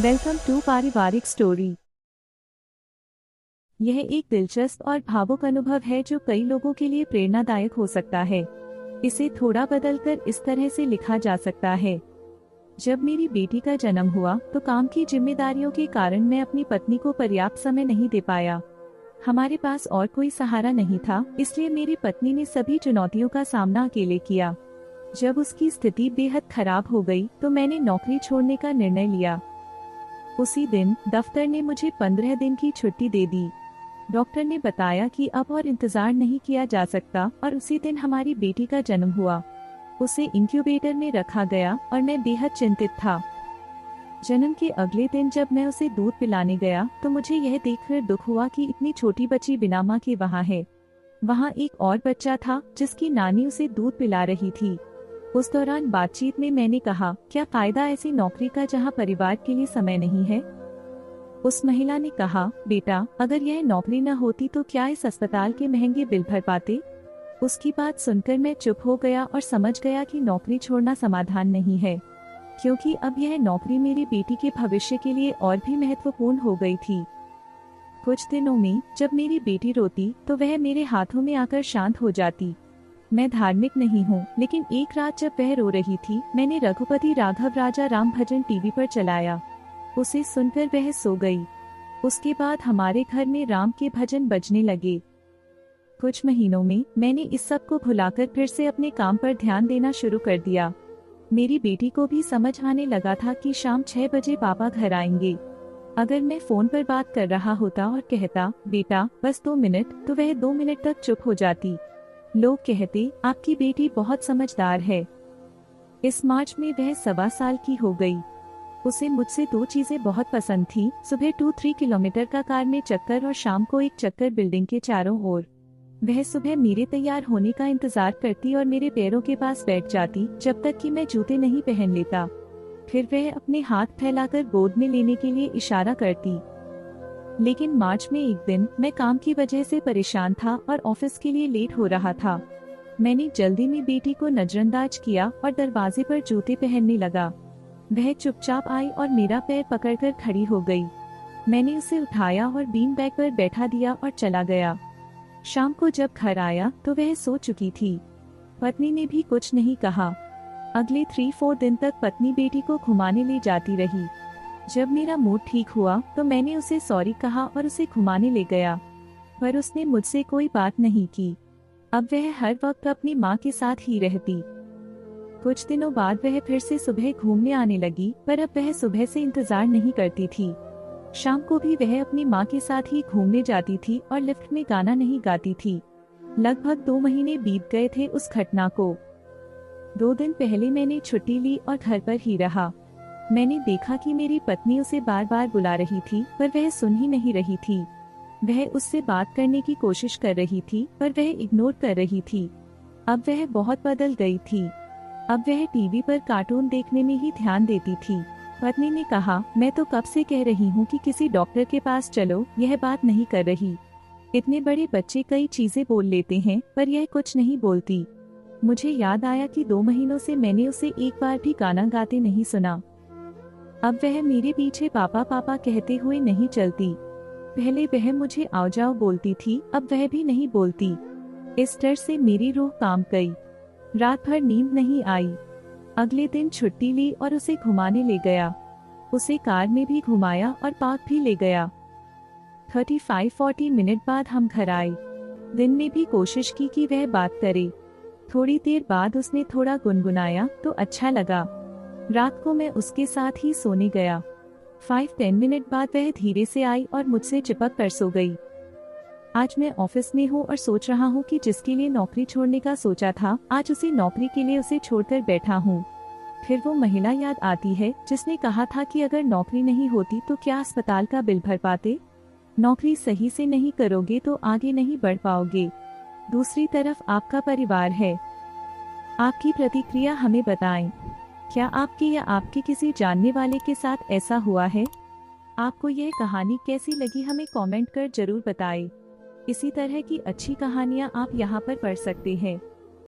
Welcome to पारिवारिक story. यह एक दिलचस्प और भावुक अनुभव है जो कई लोगों के लिए प्रेरणादायक हो सकता है। इसे थोड़ा बदलकर इस तरह से लिखा जा सकता है। जब मेरी बेटी का जन्म हुआ तो काम की जिम्मेदारियों के कारण मैं अपनी पत्नी को पर्याप्त समय नहीं दे पाया। हमारे पास और कोई सहारा नहीं था, इसलिए मेरी पत्नी ने सभी चुनौतियों का सामना अकेले किया। जब उसकी स्थिति बेहद खराब हो गई तो मैंने नौकरी छोड़ने का निर्णय लिया। उसी दिन दफ्तर ने मुझे 15 दिन की छुट्टी दे दी। डॉक्टर ने बताया कि अब और इंतजार नहीं किया जा सकता और उसी दिन हमारी बेटी का जन्म हुआ। उसे इंक्यूबेटर में रखा गया और मैं बेहद चिंतित था। जन्म के अगले दिन जब मैं उसे दूध पिलाने गया तो मुझे यह देखकर दुख हुआ कि इतनी छोटी बच्ची बिना माँ के वहाँ है। वहाँ एक और बच्चा था जिसकी नानी उसे दूध पिला रही थी। उस दौरान बातचीत में मैंने कहा, क्या फायदा ऐसी नौकरी का जहाँ परिवार के लिए समय नहीं है। उस महिला ने कहा, बेटा, अगर यह नौकरी न होती तो क्या इस अस्पताल के महंगे बिल भर पाते। उसकी बात सुनकर मैं चुप हो गया और समझ गया कि नौकरी छोड़ना समाधान नहीं है, क्योंकि अब यह नौकरी मेरी बेटी के भविष्य के लिए और भी महत्वपूर्ण हो गई थी। कुछ दिनों में जब मेरी बेटी रोती तो वह मेरे हाथों में आकर शांत हो जाती। मैं धार्मिक नहीं हूँ, लेकिन एक रात जब वह रो रही थी मैंने रघुपति राघव राजा राम भजन टीवी पर चलाया। उसे सुनकर वह सो गई। उसके बाद हमारे घर में राम के भजन बजने लगे। कुछ महीनों में मैंने इस सब को भुलाकर फिर से अपने काम पर ध्यान देना शुरू कर दिया। मेरी बेटी को भी समझ आने लगा था कि शाम 6 बजे पापा घर आएंगे। अगर मैं फोन पर बात कर रहा होता और कहता, बेटा बस 2 मिनट, तो वह 2 मिनट तक चुप हो जाती। लोग कहते, आपकी बेटी बहुत समझदार है। इस मार्च में वह 1.25 साल की हो गई। उसे मुझसे 2 चीजें बहुत पसंद थी, सुबह 2-3 किलोमीटर का कार में चक्कर और शाम को एक चक्कर बिल्डिंग के चारों ओर। वह सुबह मेरे तैयार होने का इंतजार करती और मेरे पैरों के पास बैठ जाती जब तक कि मैं जूते नहीं पहन लेता। फिर वह अपने हाथ फैलाकर गोद में लेने के लिए इशारा करती। लेकिन मार्च में एक दिन मैं काम की वजह से परेशान था और ऑफिस के लिए लेट हो रहा था। मैंने जल्दी में बेटी को नजरअंदाज किया और दरवाजे पर जूते पहनने लगा। वह चुपचाप आई और मेरा पैर पकड़कर खड़ी हो गई। मैंने उसे उठाया और बीन बैग पर बैठा दिया और चला गया। शाम को जब घर आया तो वह सो चुकी थी। पत्नी ने भी कुछ नहीं कहा। अगले 3-4 दिन तक पत्नी बेटी को घुमाने ले जाती रही। जब मेरा मूड ठीक हुआ तो मैंने उसे सॉरी कहा और उसे घुमाने ले गया, पर उसने मुझसे कोई बात नहीं की। अब वह हर वक्त अपनी माँ के साथ ही रहती। कुछ दिनों बाद वह फिर से सुबह घूमने आने लगी, पर अब वह सुबह से इंतजार नहीं करती थी। शाम को भी वह अपनी माँ के साथ ही घूमने जाती थी और लिफ्ट में गाना नहीं गाती थी। लगभग 2 महीने बीत गए थे उस घटना को। 2 दिन पहले मैंने छुट्टी ली और घर पर ही रहा। मैंने देखा कि मेरी पत्नी उसे बार बार बुला रही थी, पर वह सुन ही नहीं रही थी। वह उससे बात करने की कोशिश कर रही थी, पर वह इग्नोर कर रही थी। अब वह बहुत बदल गई थी। अब वह टीवी पर कार्टून देखने में ही ध्यान देती थी। पत्नी ने कहा, मैं तो कब से कह रही हूँ कि किसी डॉक्टर के पास चलो, यह बात नहीं कर रही। इतने बड़े बच्चे कई चीजें बोल लेते हैं, पर यह कुछ नहीं बोलती। मुझे याद आया कि 2 महीनों से मैंने उसे एक बार भी गाना गाते नहीं सुना। अब वह मेरे पीछे पापा पापा कहते हुए नहीं चलती। पहले वह मुझे आओ जाओ बोलती थी, अब वह भी नहीं बोलती। इस डर से मेरी रूह कांप गई। रात भर नींद नहीं आई। अगले दिन छुट्टी ली और उसे घुमाने ले गया। उसे कार में भी घुमाया और पार्क भी ले गया। 35-40 मिनट बाद हम घर आए। दिन में भी कोशिश की कि वह बात करे। थोड़ी देर बाद उसने थोड़ा गुनगुनाया तो अच्छा लगा। रात को मैं उसके साथ ही सोने गया। 5-10 मिनट बाद वह धीरे से आई और मुझसे चिपक कर सो गई। आज मैं ऑफिस में हूँ और सोच रहा हूँ कि जिसके लिए नौकरी छोड़ने का सोचा था, आज उसी नौकरी के लिए उसे छोड़कर बैठा हूँ। फिर वो महिला याद आती है जिसने कहा था कि अगर नौकरी नहीं होती तो क्या अस्पताल का बिल भर पाते। नौकरी सही से नहीं करोगे तो आगे नहीं बढ़ पाओगे। दूसरी तरफ आपका परिवार है। आपकी प्रतिक्रिया हमें बताएं। क्या आपके या आपके किसी जानने वाले के साथ ऐसा हुआ है? आपको यह कहानी कैसी लगी हमें कमेंट कर जरूर बताएं। इसी तरह की अच्छी कहानियाँ आप यहाँ पर पढ़ सकते हैं।